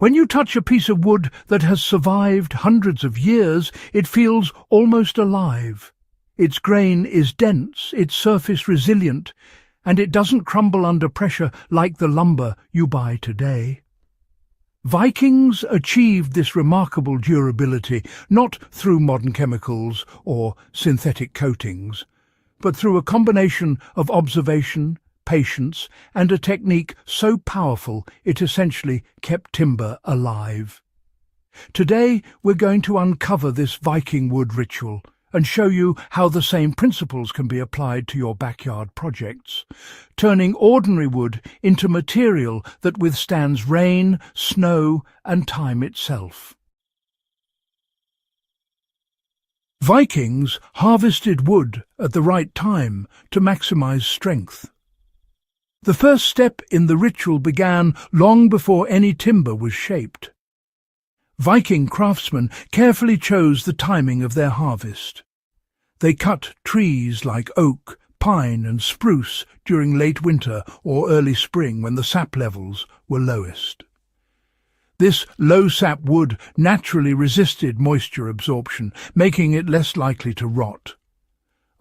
When you touch a piece of wood that has survived hundreds of years, it feels almost alive. Its grain is dense, its surface resilient, and it doesn't crumble under pressure like the lumber you buy today. Vikings achieved this remarkable durability not through modern chemicals or synthetic coatings, but through a combination of observation, patience, and a technique so powerful it essentially kept timber alive. Today we're going to uncover this Viking wood ritual and show you how the same principles can be applied to your backyard projects, turning ordinary wood into material that withstands rain, snow, and time itself. Vikings harvested wood at the right time to maximize strength. The first step in the ritual began long before any timber was shaped. Viking craftsmen carefully chose the timing of their harvest. They cut trees like oak, pine and spruce during late winter or early spring when the sap levels were lowest. This low sap wood naturally resisted moisture absorption, making it less likely to rot.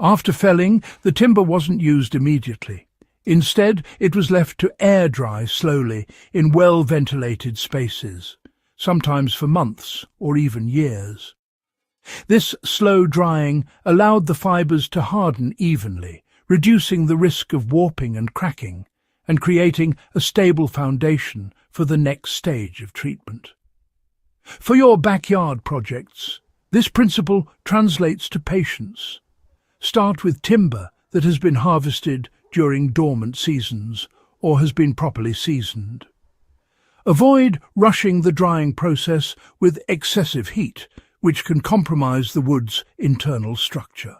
After felling, the timber wasn't used immediately. Instead, it was left to air dry slowly in well-ventilated spaces, sometimes for months or even years. This slow drying allowed the fibres to harden evenly, reducing the risk of warping and cracking, and creating a stable foundation for the next stage of treatment. For your backyard projects, this principle translates to patience. Start with timber that has been harvested during dormant seasons or has been properly seasoned. Avoid rushing the drying process with excessive heat, which can compromise the wood's internal structure.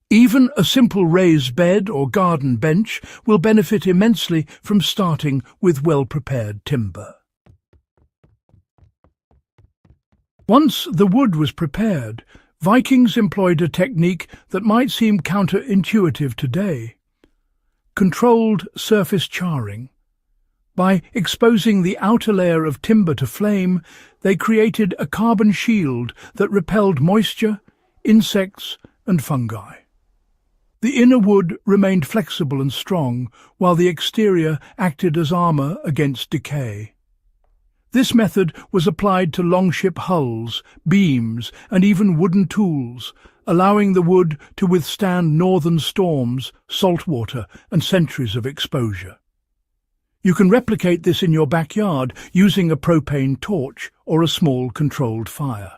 Even a simple raised bed or garden bench will benefit immensely from starting with well-prepared timber. Once the wood was prepared, Vikings employed a technique that might seem counterintuitive today: controlled surface charring. By exposing the outer layer of timber to flame, they created a carbon shield that repelled moisture, insects, and fungi. The inner wood remained flexible and strong, while the exterior acted as armor against decay. This method was applied to longship hulls, beams, and even wooden tools, allowing the wood to withstand northern storms, salt water, and centuries of exposure. You can replicate this in your backyard using a propane torch or a small controlled fire.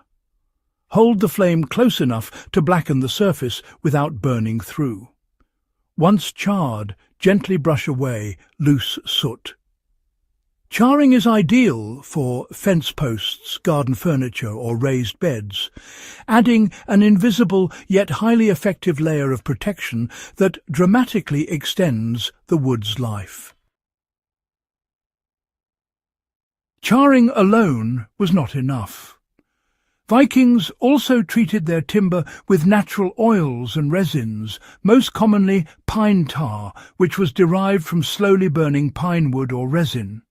Hold the flame close enough to blacken the surface without burning through. Once charred, gently brush away loose soot. Charring is ideal for fence posts, garden furniture, or raised beds, adding an invisible yet highly effective layer of protection that dramatically extends the wood's life. Charring alone was not enough. Vikings also treated their timber with natural oils and resins, most commonly pine tar, which was derived from slowly burning pine wood or resin.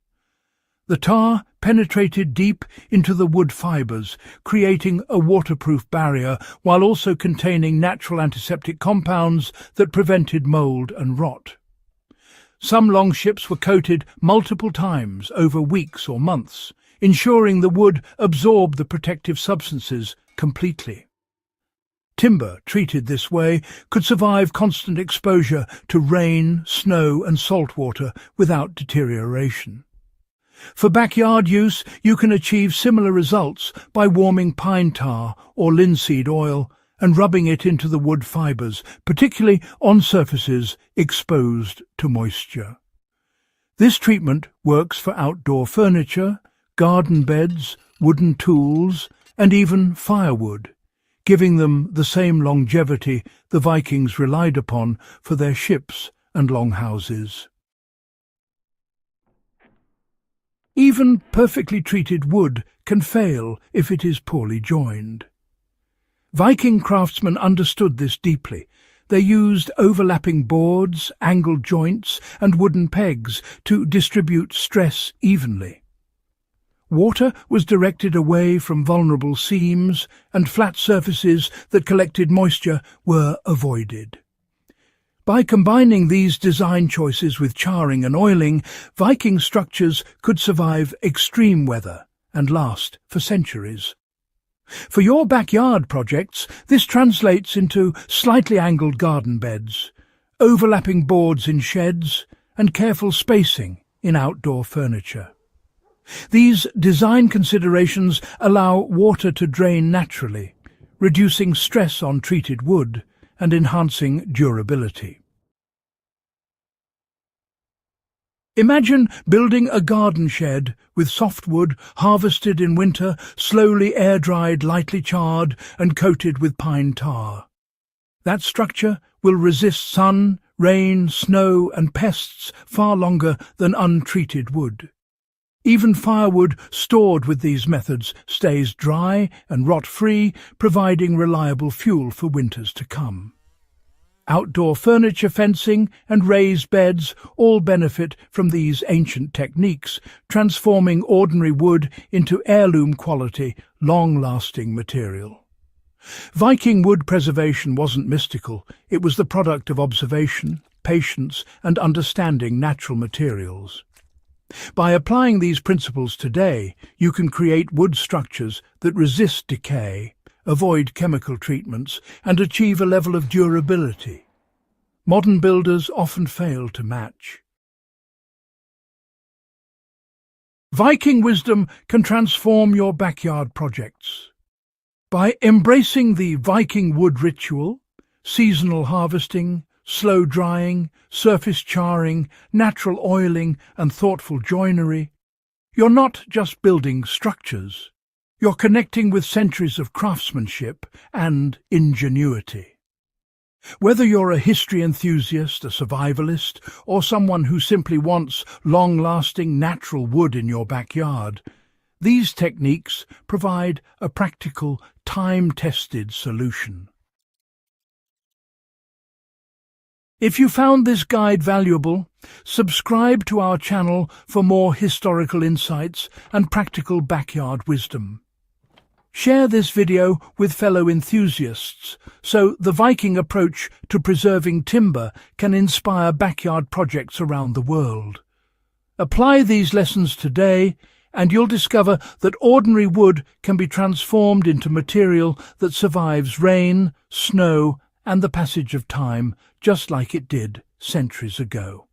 The tar penetrated deep into the wood fibres, creating a waterproof barrier while also containing natural antiseptic compounds that prevented mould and rot. Some longships were coated multiple times over weeks or months, ensuring the wood absorbed the protective substances completely. Timber treated this way could survive constant exposure to rain, snow, and salt water without deterioration. For backyard use, you can achieve similar results by warming pine tar or linseed oil and rubbing it into the wood fibres, particularly on surfaces exposed to moisture. This treatment works for outdoor furniture, garden beds, wooden tools, and even firewood, giving them the same longevity the Vikings relied upon for their ships and longhouses. Even perfectly treated wood can fail if it is poorly joined. Viking craftsmen understood this deeply. They used overlapping boards, angled joints, and wooden pegs to distribute stress evenly. Water was directed away from vulnerable seams, and flat surfaces that collected moisture were avoided. By combining these design choices with charring and oiling, Viking structures could survive extreme weather and last for centuries. For your backyard projects, this translates into slightly angled garden beds, overlapping boards in sheds, and careful spacing in outdoor furniture. These design considerations allow water to drain naturally, reducing stress on treated wood and enhancing durability. Imagine building a garden shed with softwood harvested in winter, slowly air-dried, lightly charred, and coated with pine tar. That structure will resist sun, rain, snow, and pests far longer than untreated wood. Even firewood stored with these methods stays dry and rot-free, providing reliable fuel for winters to come. Outdoor furniture, fencing, and raised beds all benefit from these ancient techniques, transforming ordinary wood into heirloom-quality, long-lasting material. Viking wood preservation wasn't mystical. It was the product of observation, patience, and understanding natural materials. By applying these principles today, you can create wood structures that resist decay, avoid chemical treatments, and achieve a level of durability modern builders often fail to match. Viking wisdom can transform your backyard projects. By embracing the Viking wood ritual, seasonal harvesting, slow drying, surface charring, natural oiling, and thoughtful joinery, you're not just building structures. You're connecting with centuries of craftsmanship and ingenuity. Whether you're a history enthusiast, a survivalist, or someone who simply wants long-lasting natural wood in your backyard, these techniques provide a practical, time-tested solution. If you found this guide valuable, subscribe to our channel for more historical insights and practical backyard wisdom. Share this video with fellow enthusiasts so the Viking approach to preserving timber can inspire backyard projects around the world. Apply these lessons today, and you'll discover that ordinary wood can be transformed into material that survives rain, snow, and the passage of time, just like it did centuries ago.